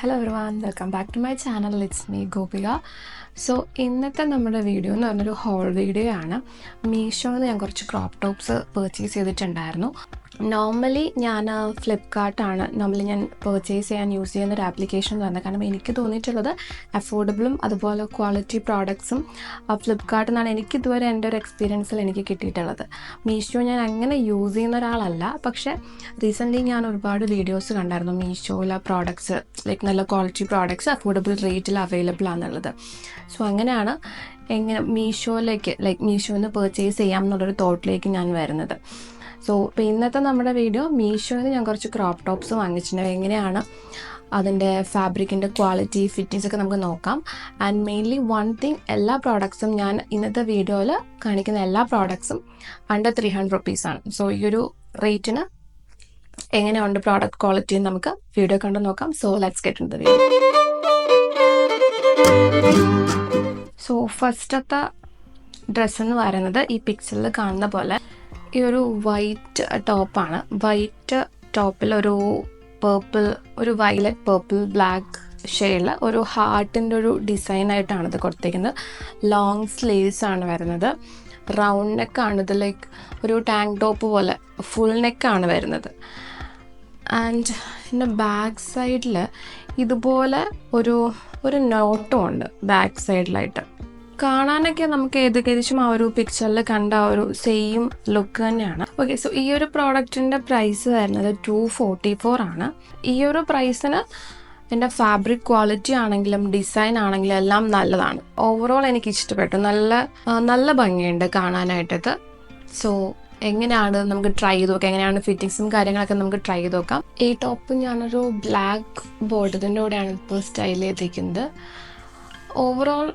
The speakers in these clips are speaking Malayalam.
Hello everyone, welcome back to my channel. It's me Gopika. So ഇന്നത്തെ നമ്മുടെ വീഡിയോ എന്ന് പറഞ്ഞൊരു ഹോൾ വീഡിയോ ആണ്. മീഷോന്ന് ഞാൻ കുറച്ച് ക്രോപ്പ് ടോപ്സ് പർച്ചേസ് ചെയ്തിട്ടുണ്ടായിരുന്നു. നോർമലി ഞാൻ ഫ്ലിപ്കാർട്ടാണ് ഞാൻ പർച്ചേസ് ചെയ്യാൻ യൂസ് ചെയ്യുന്ന ഒരു ആപ്ലിക്കേഷൻ എന്ന് പറഞ്ഞത്. കാരണം എനിക്ക് തോന്നിയിട്ടുള്ളത് അഫോർഡബിളും അതുപോലെ ക്വാളിറ്റി പ്രോഡക്ട്സും ഫ്ലിപ്കാർട്ടിൽ നിന്നാണ് എനിക്ക് ഇതുവരെ എൻ്റെ ഒരു എക്സ്പീരിയൻസിൽ എനിക്ക് കിട്ടിയിട്ടുള്ളത്. മീഷോ ഞാൻ അങ്ങനെ യൂസ് ചെയ്യുന്ന ഒരാളല്ല, പക്ഷേ റീസെൻ്റ്ലി ഞാൻ ഒരുപാട് വീഡിയോസ് കണ്ടായിരുന്നു മീഷോയിലെ പ്രോഡക്ട്സ് ലൈക്ക് നല്ല ക്വാളിറ്റി പ്രോഡക്ട്സ് അഫോർഡബിൾ റേറ്റിൽ അവൈലബിൾ ആണെന്നുള്ളത്. സോ അങ്ങനെയാണ് മീഷോന്ന് പർച്ചേസ് ചെയ്യാം എന്നുള്ളൊരു തോട്ടിലേക്ക് ഞാൻ വരുന്നത്. സോ ഇപ്പോൾ ഇന്നത്തെ നമ്മുടെ വീഡിയോ മീഷോയിൽ ഞാൻ കുറച്ച് ക്രോപ്പ് ടോപ്സ് വാങ്ങിച്ചിട്ടുണ്ട്. എങ്ങനെയാണ് അതിൻ്റെ ഫാബ്രിക്കിൻ്റെ ക്വാളിറ്റി, ഫിറ്റിങ്സ് ഒക്കെ നമുക്ക് നോക്കാം. ആൻഡ് മെയിൻലി വൺ തിങ്, എല്ലാ പ്രോഡക്ട്സും ഞാൻ ഇന്നത്തെ വീഡിയോയിൽ കാണിക്കുന്ന എല്ലാ പ്രോഡക്ട്സും അണ്ടർ 300 rupees-ആണ്. സോ ഈ ഒരു റേറ്റിന് എങ്ങനെയുണ്ട് പ്രോഡക്റ്റ് ക്വാളിറ്റി നമുക്ക് വീഡിയോ കണ്ട് നോക്കാം. So let's get in the video. So ഫസ്റ്റത്തെ ഡ്രസ്സ് എന്ന് പറയുന്നത് ഈ പിക്ചറിൽ കാണുന്ന പോലെ ഈ ഒരു വൈറ്റ് ടോപ്പാണ്. വൈറ്റ് ടോപ്പിൽ ഒരു വയലറ്റ് പേർപ്പിൾ ബ്ലാക്ക് ഷെയ്ഡിൽ ഒരു ഹാർട്ടിൻ്റെ ഒരു ഡിസൈനായിട്ടാണ് ഇത് കൊടുത്തിരിക്കുന്നത്. ലോങ് സ്ലീവ്സ് ആണ് വരുന്നത്. റൗണ്ട് നെക്കാണ് ഇത്, ലൈക്ക് ഒരു ടാങ്ക് ടോപ്പ് പോലെ ഫുൾ നെക്കാണ് വരുന്നത്. ആൻഡ് പിന്നെ ബാക്ക് സൈഡിൽ ഇതുപോലെ ഒരു നോട്ടും ഉണ്ട് ബാക്ക് സൈഡിലായിട്ട്. കാണാനൊക്കെ നമുക്ക് ഏകദേശം ആ ഒരു പിക്ചറിൽ കണ്ട ആ ഒരു സെയിം ലുക്ക് തന്നെയാണ്. ഓക്കെ, സോ ഈ ഒരു പ്രോഡക്റ്റിൻ്റെ പ്രൈസ് വരുന്നത് 244 ആണ്. ഈ ഒരു പ്രൈസിന് എൻ്റെ ഫാബ്രിക് ക്വാളിറ്റി ആണെങ്കിലും ഡിസൈൻ ആണെങ്കിലും എല്ലാം നല്ലതാണ്. ഓവറോൾ എനിക്ക് ഇഷ്ടപ്പെട്ടു. നല്ല ഭംഗിയുണ്ട് കാണാനായിട്ടത്. സോ എങ്ങനെയാണ് നമുക്ക് ട്രൈ ചെയ്ത് നോക്കാം, എങ്ങനെയാണ് ഫിറ്റിങ്സും കാര്യങ്ങളൊക്കെ നമുക്ക് ട്രൈ ചെയ്ത് നോക്കാം. ഈ ടോപ്പ് ഞാനൊരു ബ്ലാക്ക് ബോർഡറിൻ്റെ കൂടെയാണ് ഇപ്പോൾ സ്റ്റൈൽ ചെയ്തിരിക്കുന്നത്. ഓവറോൾ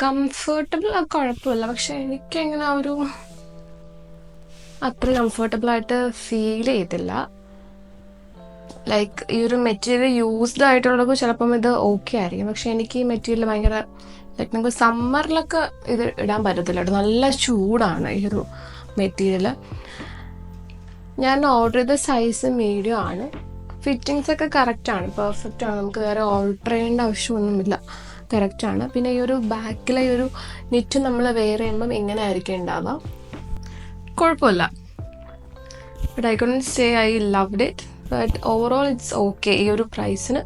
കംഫർട്ടബിൾ കുഴപ്പമില്ല, പക്ഷെ എനിക്കങ്ങനെ അത്ര കംഫർട്ടബിളായിട്ട് ഫീൽ ചെയ്തില്ല. ലൈക്ക് ഈ ഒരു മെറ്റീരിയൽ യൂസ്ഡ് ആയിട്ടുള്ളവർക്ക് ചിലപ്പം ഇത് ഓക്കെ ആയിരിക്കും, പക്ഷെ എനിക്ക് ഈ മെറ്റീരിയൽ ഭയങ്കര ലൈക്ക് നമുക്ക് സമ്മറിലൊക്കെ ഇത് ഇടാൻ പറ്റത്തില്ല. നല്ല ചൂടാണ് ഈ ഒരു മെറ്റീരിയൽ. ഞാൻ ഓർഡർ ചെയ്ത സൈസ് മീഡിയം ആണ്. ഫിറ്റിങ്സ് ഒക്കെ കറക്റ്റാണ്, പെർഫെക്റ്റാണ്. നമുക്ക് വേറെ ഓൾട്ടർ ചെയ്യേണ്ട ആവശ്യമൊന്നുമില്ല, കറക്റ്റാണ്. പിന്നെ ഈ ഒരു ബാക്കിലെ ഒരു നെറ്റ് നമ്മൾ വെയർ ചെയ്യുമ്പം എങ്ങനെ ആയിരിക്കും ഉണ്ടാവുക, കുഴപ്പമില്ല. But I couldn't say I loved it, but overall it's okay. ഈ ഒരു പ്രൈസിന്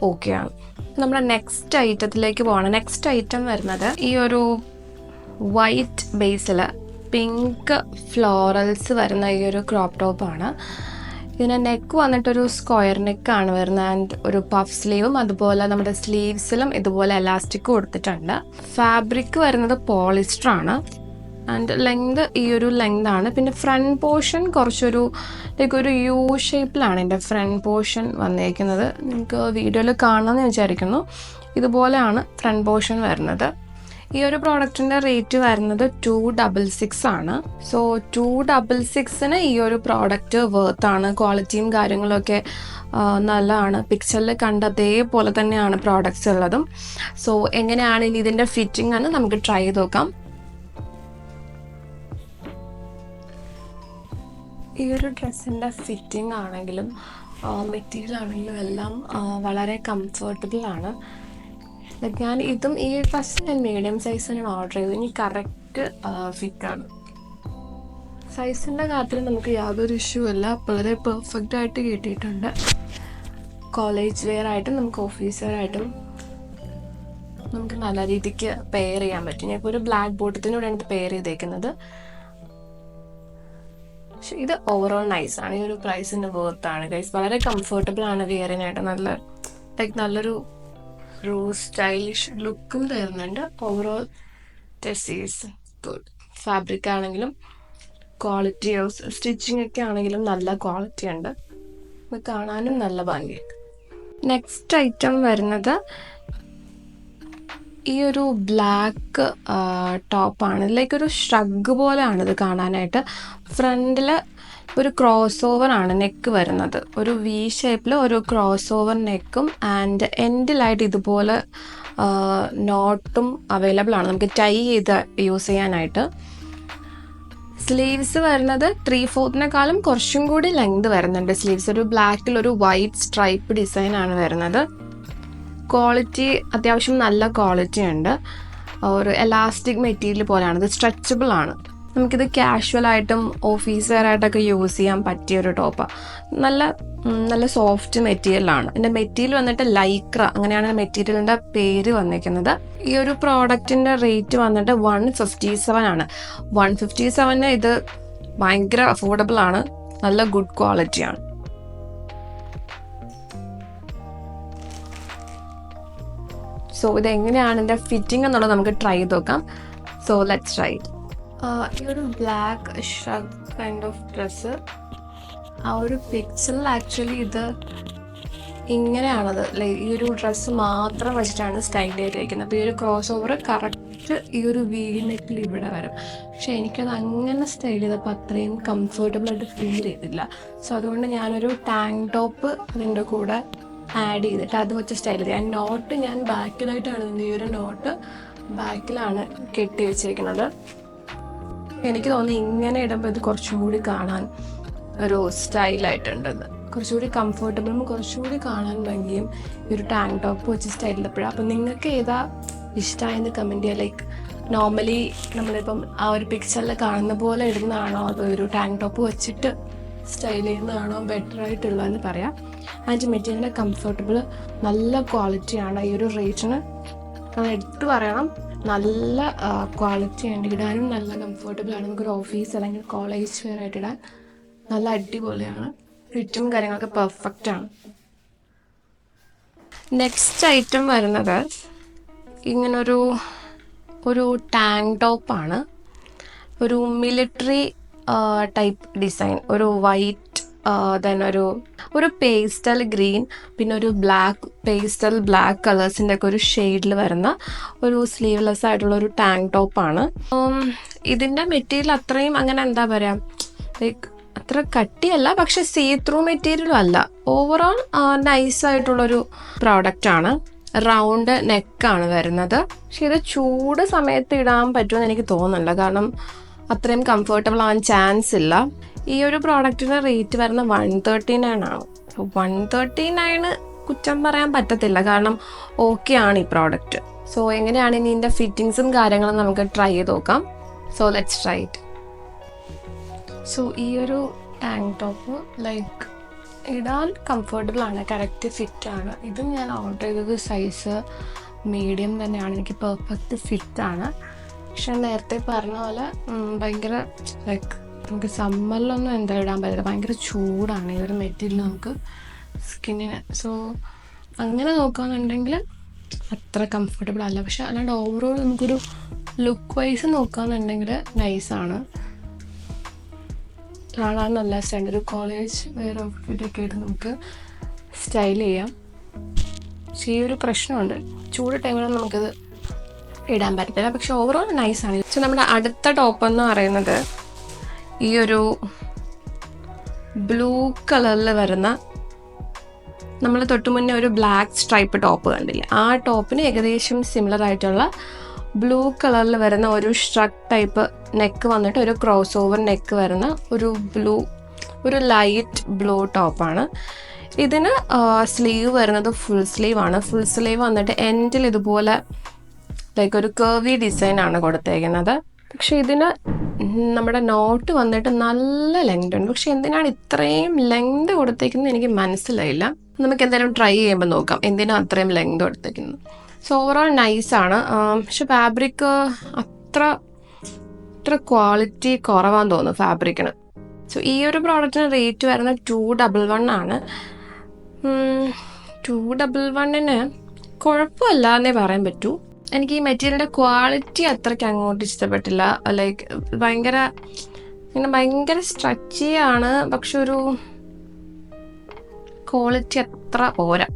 ഓക്കെയാണ്. നമ്മുടെ നെക്സ്റ്റ് ഐറ്റത്തിലേക്ക് പോകണം. നെക്സ്റ്റ് ഐറ്റം വരുന്നത് ഈ ഒരു വൈറ്റ് ബേസിൽ പിങ്ക് ഫ്ലോറൽസ് വരുന്ന ഈ ഒരു ക്രോപ്പ് ടോപ്പാണ്. ഇതിന് നെക്ക് വന്നിട്ടൊരു സ്ക്വയർ നെക്കാണ് വരുന്നത്. ആൻഡ് ഒരു പഫ് സ്ലീവും അതുപോലെ നമ്മുടെ സ്ലീവ്സിലും ഇതുപോലെ എലാസ്റ്റിക് കൊടുത്തിട്ടുണ്ട്. ഫാബ്രിക് വരുന്നത് പോളിസ്റ്റർ ആണ്. ആൻഡ് ലെങ്ത് ഈ ഒരു ലെങ്ത് ആണ്. പിന്നെ ഫ്രണ്ട് പോർഷൻ കുറച്ചൊരു യു ഷേപ്പിലാണ് എൻ്റെ ഫ്രണ്ട് പോർഷൻ വന്നിരിക്കുന്നത്. നിങ്ങൾക്ക് വീഡിയോയിൽ കാണാമെന്ന് വിചാരിക്കുന്നു. ഇതുപോലെയാണ് ഫ്രണ്ട് പോർഷൻ വരുന്നത്. ഈ ഒരു പ്രോഡക്റ്റിൻ്റെ റേറ്റ് വരുന്നത് 266 ആണ്. സോ 266-ന് ഈ ഒരു പ്രോഡക്റ്റ് വേർത്താണ്. ക്വാളിറ്റിയും കാര്യങ്ങളൊക്കെ നല്ലതാണ്. പിക്ചറിൽ കണ്ട അതേപോലെ തന്നെയാണ് പ്രോഡക്റ്റ്സ് ഉള്ളതും. സോ എങ്ങനെയാണ് ഇനി ഇതിൻ്റെ ഫിറ്റിംഗ് എന്ന് നമുക്ക് ട്രൈ ചെയ്ത് നോക്കാം. ഈ ഒരു ഡ്രസ്സിൻ്റെ ഫിറ്റിംഗ് ആണെങ്കിലും മെറ്റീരിയൽ ആണെങ്കിലും എല്ലാം വളരെ കംഫർട്ടബിൾ ആണ്. ഞാൻ ഈ ഫസ്റ്റ് ഞാൻ മീഡിയം സൈസാണ് ഓർഡർ ചെയ്തത്. ഇനി കറക്റ്റ് ഫിറ്റാണ്. സൈസിൻ്റെ കാര്യത്തിൽ നമുക്ക് യാതൊരു ഇഷ്യൂ ഇല്ല, വളരെ പെർഫെക്റ്റ് ആയിട്ട് കിട്ടിയിട്ടുണ്ട്. കോളേജ് വെയർ ആയിട്ടും നമുക്ക് ഓഫീസ് വെയർ ആയിട്ടും നമുക്ക് നല്ല രീതിക്ക് പെയർ ചെയ്യാൻ പറ്റും. ഞാൻ ഇപ്പോൾ ഒരു ബ്ലാക്ക് ബോട്ടത്തിനൂടെയാണ് ഇത് പെയർ ചെയ്തേക്കുന്നത്. പക്ഷെ ഇത് ഓവറോൾ നൈസാണ്. ഈ ഒരു പ്രൈസിന് വേർത്താണ് ഗൈസ്. വളരെ കംഫർട്ടബിൾ ആണ് വെയർ ചെയ്യാനായിട്ട്. നല്ലൊരു സ്റ്റൈലിഷ് ലുക്കും തരുന്നുണ്ട്. Overall this is good. Fabric ആണെങ്കിലും ക്വാളിറ്റി, സ്റ്റിച്ചിങ് ഒക്കെ ആണെങ്കിലും നല്ല ക്വാളിറ്റി ഉണ്ട്. കാണാനും നല്ല ഭംഗിയുണ്ട്. നെക്സ്റ്റ് ഐറ്റം വരുന്നത് ഈ ഒരു ബ്ലാക്ക് ടോപ്പാണ്. ലൈക്ക് ഒരു ഷ്രഗ് പോലെയാണ് ഇത് കാണാനായിട്ട്. ഫ്രണ്ടിൽ ഒരു ക്രോസ് ഓവർ ആണ് നെക്ക് വരുന്നത്. ഒരു വി ഷേപ്പിൽ ഒരു ക്രോസ് ഓവർ നെക്കും ആൻഡ് എൻഡിലായിട്ട് ഇതുപോലെ നോട്ടും അവൈലബിൾ ആണ്. നമുക്ക് ടൈ ചെയ്ത് യൂസ് ചെയ്യാനായിട്ട്. സ്ലീവ്സ് വരുന്നത് 3/4 കുറച്ചും കൂടി ലെങ്ത് വരുന്നുണ്ട്. സ്ലീവ്സ് ഒരു ബ്ലാക്കിൽ ഒരു വൈറ്റ് സ്ട്രൈപ്പ് ഡിസൈൻ ആണ് വരുന്നത്. ക്വാളിറ്റി അത്യാവശ്യം നല്ല ക്വാളിറ്റി ഉണ്ട്. ഒരു എലാസ്റ്റിക് മെറ്റീരിയൽ പോലെയാണ്, ഇത് സ്ട്രെച്ചബിൾ ആണ്. നമുക്കിത് കാഷ്വലായിട്ടും ഓഫീസ് വെയർ ആയിട്ടൊക്കെ യൂസ് ചെയ്യാൻ പറ്റിയൊരു ടോപ്പാണ്. നല്ല സോഫ്റ്റ് മെറ്റീരിയലാണ്. എൻ്റെ മെറ്റീരിയൽ വന്നിട്ട് ലൈക്ര, അങ്ങനെയാണ് മെറ്റീരിയലിൻ്റെ പേര് വന്നിരിക്കുന്നത്. ഈ ഒരു പ്രോഡക്റ്റിൻ്റെ റേറ്റ് വന്നിട്ട് 157 ആണ്. 157 ഇത് ഭയങ്കര അഫോർഡബിൾ ആണ്, നല്ല ഗുഡ് ക്വാളിറ്റിയാണ്. സോ ഇത് എങ്ങനെയാണ് ഇതിൻ്റെ ഫിറ്റിംഗ് എന്നുള്ളത് നമുക്ക് ട്രൈ ചെയ്ത് നോക്കാം. So let's try it. ഈ ഒരു black shirt kind of dress, ആ ഒരു പിക്ചറിൽ ആക്ച്വലി ഇത് ഇങ്ങനെയാണത്, ഈ ഒരു ഡ്രസ്സ് മാത്രം വെച്ചിട്ടാണ് സ്റ്റൈൽ ചെയ്തിരിക്കുന്നത്. അപ്പോൾ ഈ ഒരു ക്രോസ് ഓവർ കറക്റ്റ് ഈ ഒരു വി നെക്കിൽ ഇവിടെ വരും. പക്ഷെ എനിക്കത് അങ്ങനെ സ്റ്റൈൽ ചെയ്തപ്പോൾ അത്രയും കംഫർട്ടബിൾ ആയിട്ട് ഫീൽ ചെയ്തില്ല. സോ അതുകൊണ്ട് ഞാനൊരു ടാങ്ക് ടോപ്പ് അതിൻ്റെ കൂടെ ആഡ് ചെയ്തിട്ട് അത് വെച്ച് സ്റ്റൈൽ ചെയ്ത്, നോട്ട് ഞാൻ ബാക്കിലായിട്ടാണ്, ഈ ഒരു നോട്ട് ബാക്കിലാണ് കെട്ടി വെച്ചിരിക്കുന്നത്. എനിക്ക് തോന്നുന്നു ഇങ്ങനെ ഇടുമ്പോൾ ഇത് കുറച്ചും കൂടി കാണാൻ ഒരു സ്റ്റൈലായിട്ടുണ്ടെന്ന്, കുറച്ചുകൂടി കംഫർട്ടബിളും കുറച്ചുകൂടി കാണാൻ ഭംഗിയും ഈ ഒരു ടാങ്ക് ടോപ്പ് വെച്ച് സ്റ്റൈൽ ചെയ്തപ്പോഴാണ്. അപ്പം നിങ്ങൾക്ക് ഏതാ ഇഷ്ടമായെന്ന് കമൻറ്റ് ചെയ്യുക. ലൈക്ക് നോർമലി നമ്മളിപ്പം ആ ഒരു പിക്ചറിൽ കാണുന്ന പോലെ ഇടുന്നതാണോ അതോ ഒരു ടാങ്ക് ടോപ്പ് വെച്ചിട്ട് സ്റ്റൈൽ ചെയ്യുന്നതാണോ ബെറ്റർ ആയിട്ടുള്ളതെന്ന് പറയാം. ആൻഡ് മെറ്റീരിയലിൻ്റെ കംഫർട്ടബിൾ നല്ല ക്വാളിറ്റിയാണ്. ഈ ഒരു റേറ്റിന് അത് എടുത്തു പറയണം, നല്ല ക്വാളിറ്റി ഉണ്ട്, ഇടാനും നല്ല കംഫർട്ടബിൾ ആണ്. നമുക്കൊരു ഓഫീസ് അല്ലെങ്കിൽ കോളേജ് വെയർ ആയിട്ട് ഇടാൻ നല്ല അടിപൊളിയാണ്. ഫിറ്റും കാര്യങ്ങളൊക്കെ പെർഫെക്റ്റ് ആണ്. നെക്സ്റ്റ് ഐറ്റം വരുന്നത് ഇങ്ങനൊരു ടാങ്ക് ടോപ്പാണ്. ഒരു മിലിറ്ററി ടൈപ്പ് ഡിസൈൻ, ഒരു വൈറ്റ് ദെൻ ഒരു പേസ്റ്റൽ ഗ്രീൻ, പിന്നെ ഒരു പേസ്റ്റൽ ബ്ലാക്ക് കളേഴ്സിൻ്റെ ഒക്കെ ഒരു ഷെയ്ഡിൽ വരുന്ന ഒരു സ്ലീവ്ലെസ് ആയിട്ടുള്ള ഒരു ടാങ്ക് ടോപ്പാണ്. ഇതിൻ്റെ മെറ്റീരിയൽ അത്രയും അങ്ങനെ എന്താ പറയുക, ലൈക്ക് അത്ര കട്ടിയല്ല, പക്ഷെ സീ ത്രൂ മെറ്റീരിയലും അല്ല. ഓവറോൾ നൈസായിട്ടുള്ളൊരു പ്രോഡക്റ്റാണ്. റൗണ്ട് നെക്കാണ് വരുന്നത്. പക്ഷെ ഇത് ചൂട് സമയത്ത് ഇടാൻ പറ്റുമെന്ന് എനിക്ക് തോന്നുന്നില്ല, കാരണം അത്രയും കംഫർട്ടബിൾ ആവാൻ ചാൻസ് ഇല്ല. ഈ ഒരു പ്രോഡക്റ്റിൻ്റെ റേറ്റ് വരുന്ന 139 ആണ്. 139 കുറ്റം പറയാൻ പറ്റത്തില്ല, കാരണം ഓക്കെ ആണ് ഈ പ്രോഡക്റ്റ്. സോ എങ്ങനെയാണ് ഇനി ഇതിൻ്റെ ഫിറ്റിങ്സും കാര്യങ്ങളും നമുക്ക് ട്രൈ ചെയ്ത് നോക്കാം. So let's try it. So ഈ ഒരു ടാങ്ക് ടോപ്പ് ലൈക്ക് ഇടാൻ കംഫർട്ടബിൾ ആണ്, കറക്റ്റ് ഫിറ്റാണ്. ഇതും ഞാൻ ഓർഡർ ചെയ്തത് സൈസ് മീഡിയം തന്നെയാണ്, എനിക്ക് പെർഫെക്റ്റ് ഫിറ്റാണ്. പക്ഷെ നേരത്തെ പറഞ്ഞ പോലെ ഭയങ്കര ലൈക്ക് നമുക്ക് സമ്മറിലൊന്നും എന്താ ഇടാൻ പറ്റില്ല, ഭയങ്കര ചൂടാണ് ഈ ഒരു മെറ്റീരിയൽ നമുക്ക് സ്കിന്നിന്. സോ അങ്ങനെ നോക്കുകയാണെന്നുണ്ടെങ്കിൽ അത്ര കംഫർട്ടബിൾ അല്ല. പക്ഷെ അല്ലാണ്ട് ഓവറോൾ നമുക്കൊരു ലുക്ക് വൈസ് നോക്കുകയാണെന്നുണ്ടെങ്കിൽ നൈസാണ്, കാണാൻ നല്ല സ്റ്റൈൽ. ഒരു കോളേജ് വെയർ ഔട്ട്ഫിറ്റൊക്കെ ആയിട്ട് നമുക്ക് സ്റ്റൈൽ ചെയ്യാം. പക്ഷേ ഈ ഒരു പ്രശ്നമുണ്ട്, ചൂട് ടൈമിൽ നമുക്കത് ഇടാൻ പറ്റത്തില്ല. പക്ഷെ ഓവറോൾ നൈസാണ്. സോ നമ്മുടെ അടുത്ത ടോപ്പ് എന്ന് പറയുന്നത് ഈ ഒരു ബ്ലൂ കളറിൽ വരുന്ന, നമ്മൾ തൊട്ട് മുന്നേ ഒരു ബ്ലാക്ക് സ്ട്രൈപ്പ് ടോപ്പ് കണ്ടില്ലേ, ആ ടോപ്പിന് ഏകദേശം സിമിലർ ആയിട്ടുള്ള ബ്ലൂ കളറിൽ വരുന്ന ഒരു സ്ട്രക്ക് ടൈപ്പ് നെക്ക് വന്നിട്ട് ഒരു ക്രോസ് ഓവർ നെക്ക് വരുന്ന ഒരു ലൈറ്റ് ബ്ലൂ ടോപ്പാണ്. ഇതിന് സ്ലീവ് വരുന്നത് ഫുൾ സ്ലീവ് ആണ്. ഫുൾ സ്ലീവ് വന്നിട്ട് എൻഡിൽ ഇതുപോലെ ലൈക്ക് ഒരു കർവി ഡിസൈനാണ് കൊടുത്തേക്കുന്നത്. പക്ഷെ ഇതിന് നമ്മുടെ നോട്ട് വന്നിട്ട് നല്ല ലെങ്ത് ഉണ്ട്. പക്ഷെ എന്തിനാണ് ഇത്രയും ലെങ്ത് കൊടുത്തേക്കുന്നത് എനിക്ക് മനസ്സിലായില്ല. നമുക്ക് എന്തായാലും ട്രൈ ചെയ്യുമ്പോൾ നോക്കാം എന്തിനാണ് അത്രയും ലെങ്ത് കൊടുത്തേക്കുന്നത്. സോ ഓവറോൾ നൈസാണ്. പക്ഷെ ഫാബ്രിക് അത്ര ക്വാളിറ്റി കുറവാന്ന് തോന്നുന്നു ഫാബ്രിക്കിന്. സോ ഈ ഒരു പ്രോഡക്റ്റിന് റേറ്റ് വരുന്നത് 211 ആണ്. 211 കുഴപ്പമില്ല എന്നേ പറയാൻ പറ്റൂ. എനിക്ക് ഈ മെറ്റീരിയലിൻ്റെ ക്വാളിറ്റി അത്രയ്ക്ക് അങ്ങോട്ട് ഇഷ്ടപ്പെട്ടില്ല. ലൈക്ക് ഭയങ്കര സ്ട്രെച്ചിയാണ്, പക്ഷെ ഒരു ക്വാളിറ്റി അത്ര പോരാ.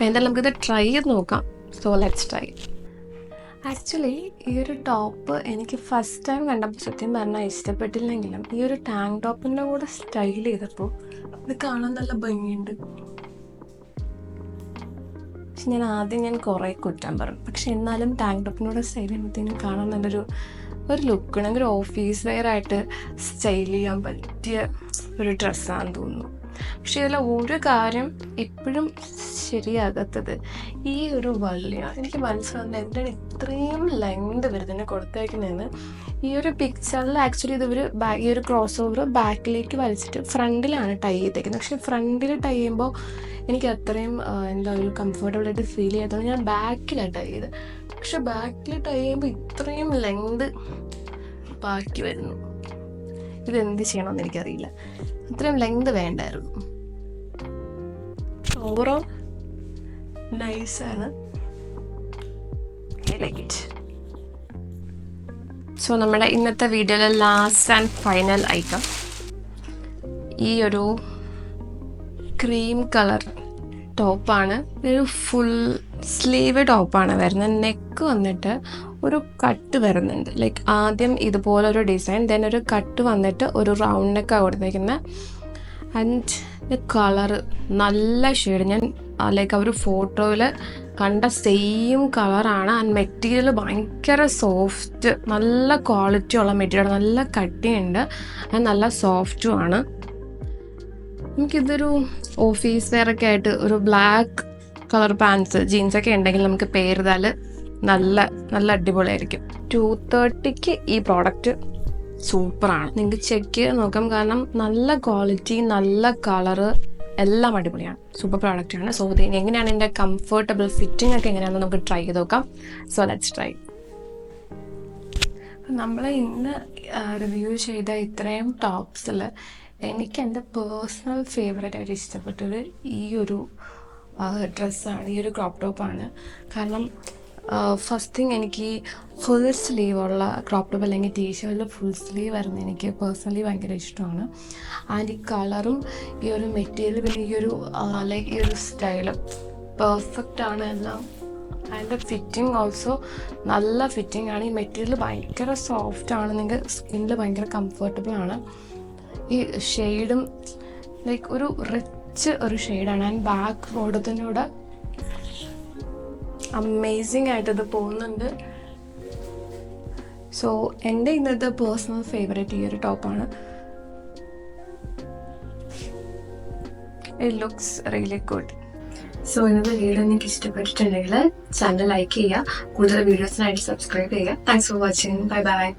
എന്തായാലും നമുക്കിത് ട്രൈ ചെയ്ത് നോക്കാം. So let's try. ആക്ച്വലി ഈ ഒരു ടോപ്പ് എനിക്ക് ഫസ്റ്റ് ടൈം കണ്ടപ്പോൾ സത്യം പറഞ്ഞാൽ ഇഷ്ടപ്പെട്ടില്ലെങ്കിലും ഈ ഒരു ടാങ്ക് ടോപ്പിൻ്റെ കൂടെ സ്റ്റൈൽ ചെയ്തപ്പോൾ ഇത് കാണാൻ നല്ല ഭംഗിയുണ്ട്. പക്ഷെ ഞാൻ കുറേ കുറ്റം പറയും, പക്ഷെ എന്നാലും ടാങ്ക് ടോപ്പിനോട് സ്റ്റൈൽ ചെയ്യുമ്പോഴത്തേനും കാണാൻ നല്ലൊരു ലുക്കാണ്. ഒരു ഓഫീസ് വെയർ ആയിട്ട് സ്റ്റൈൽ ചെയ്യാൻ പറ്റിയ ഒരു ഡ്രസ്സാണെന്ന് തോന്നുന്നു. പക്ഷെ ഇതിൽ ഒരു കാര്യം എപ്പോഴും ശരിയാകാത്തത് ഈ ഒരു വള്ളിയാണ്. എനിക്ക് മനസ്സിലാവുന്നത് എന്താണ് ഇത്രയും ലെങ്ത് വരുന്നതിന് കൊടുത്തേക്കുന്നതെന്ന്. ഈ ഒരു പിക്ചറിൽ ആക്ച്വലി ഇത് ഈ ഒരു ക്രോസ് ഓവർ ബാക്കിലേക്ക് വലിച്ചിട്ട് ഫ്രണ്ടിലാണ് ടൈ ചെയ്തേക്കുന്നത്. പക്ഷെ ഫ്രണ്ടിൽ ടൈ ചെയ്യുമ്പോൾ എനിക്ക് അത്രയും എന്താ ഒരു കംഫർട്ടബിളായിട്ട് ഫീൽ ചെയ്യാത്തത് ഞാൻ ബാക്കിലാണ് ടൈ ചെയ്തത്. പക്ഷെ ബാക്കിൽ ടൈ ചെയ്യുമ്പോൾ ഇത്രയും ലെങ്ത് ബാക്കി വരുന്നു. ഇതെന്ത് ചെയ്യണമെന്ന് എനിക്കറിയില്ല. ഇത്രയും ലെങ്ത് വേണ്ടായിരുന്നു. ഓവറോൾ നൈസാണ്. I like it. സോ നമ്മുടെ ഇന്നത്തെ വീഡിയോയിലെ ലാസ്റ്റ് ആൻഡ് ഫൈനൽ ഐറ്റം ഈ ഒരു ക്രീം കളർ ടോപ്പാണ്. ഒരു ഫുൾ സ്ലീവ് ടോപ്പാണ് വരുന്നത്. നെക്ക് വന്നിട്ട് ഒരു കട്ട് വരുന്നുണ്ട്. ലൈക്ക് ആദ്യം ഇതുപോലൊരു ഡിസൈൻ, ദെൻ ഒരു കട്ട് വന്നിട്ട് ഒരു റൗണ്ട് നെക്കാണ് കൊടുത്തേക്കുന്നത്. ആൻഡ് കളറ് നല്ല ഷെയ്ഡ്. ഞാൻ ലൈക്ക് ആ ഒരു ഫോട്ടോയിൽ കണ്ട സെയിം കളറാണ്. ആൻഡ് മെറ്റീരിയൽ ഭയങ്കര സോഫ്റ്റ്, നല്ല ക്വാളിറ്റി ഉള്ള മെറ്റീരിയൽ, നല്ല കട്ടിയുണ്ട് ആൻഡ് നല്ല സോഫ്റ്റും ആണ്. നമുക്കിതൊരു ഓഫീസ് വെയറൊക്കെ ആയിട്ട് ഒരു ബ്ലാക്ക് കളർ പാൻസ് ജീൻസൊക്കെ ഉണ്ടെങ്കിൽ നമുക്ക് പേരിതാൽ നല്ല നല്ല അടിപൊളിയായിരിക്കും. 230 ഈ പ്രോഡക്റ്റ് സൂപ്പറാണ്. നിങ്ങൾക്ക് ചെക്ക് ചെയ്ത് നോക്കാം. കാരണം നല്ല ക്വാളിറ്റി, നല്ല കളറ്, എല്ലാം അടിപൊളിയാണ്. സൂപ്പർ പ്രോഡക്റ്റാണ്. സോ ഇത് എങ്ങനെയാണ് ഇതിൻ്റെ കംഫർട്ടബിൾ ഫിറ്റിംഗ് ഒക്കെ എങ്ങനെയാണെന്ന് നമുക്ക് ട്രൈ ചെയ്ത് നോക്കാം. So let's try. നമ്മൾ ഇന്ന് റിവ്യൂ ചെയ്ത ഇത്രയും ടോപ്സിൽ എനിക്ക് എൻ്റെ പേഴ്സണൽ ഫേവറേറ്റ് ആയിട്ട് ഇഷ്ടപ്പെട്ടത് ഈ ഒരു ഡ്രസ്സാണ്, ഈ ഒരു ക്രോപ്പ് ടോപ്പാണ്. കാരണം ഫസ്റ്റ് തിങ് എനിക്ക് ഫുൾ സ്ലീവുള്ള ക്രോപ്പ് ടോപ്പ് അല്ലെങ്കിൽ ടീഷർട്ടിൽ ഫുൾ സ്ലീവ് വരുന്നത് എനിക്ക് പേഴ്സണലി ഭയങ്കര ഇഷ്ടമാണ്. ആൻഡ് ഈ കളറും ഈ ഒരു മെറ്റീരിയൽ പിന്നെ ഈ ഒരു ലൈക്ക് ഈ ഒരു സ്റ്റൈലും പെർഫെക്റ്റ് ആണ് എല്ലാം. അതിൻ്റെ ഫിറ്റിംഗ് ഓൾസോ നല്ല ഫിറ്റിംഗ് ആണ്. ഈ മെറ്റീരിയൽ ഭയങ്കര സോഫ്റ്റ് ആണ്, നിങ്ങൾക്ക് സ്കിന്നിൽ ഭയങ്കര കംഫർട്ടബിൾ ആണ്. ഈ ഷെയ്ഡും ലൈക്ക് ഒരു റിച്ച് ഒരു ഷെയ്ഡാണ്. ആൻഡ് ബാക്ക് ബോർഡത്തിൻ്റെ കൂടെ അമേസിങ് ആയിട്ട് ഇത് പോകുന്നുണ്ട്. സോ എൻ്റെ ഇന്നത്തെ പേഴ്സണൽ ഫേവറേറ്റ് ഈ ഒരു ടോപ്പാണ്. It looks really good. So ഇന്നത്തെ വീഡിയോ നിങ്ങൾക്ക് ഇഷ്ടപ്പെട്ടിട്ടുണ്ടെങ്കിൽ ചാനൽ ലൈക്ക് ചെയ്യുക, കൂടുതൽ വീഡിയോസിനായിട്ട് സബ്സ്ക്രൈബ് ചെയ്യുക. Thanks for watching. Bye bye.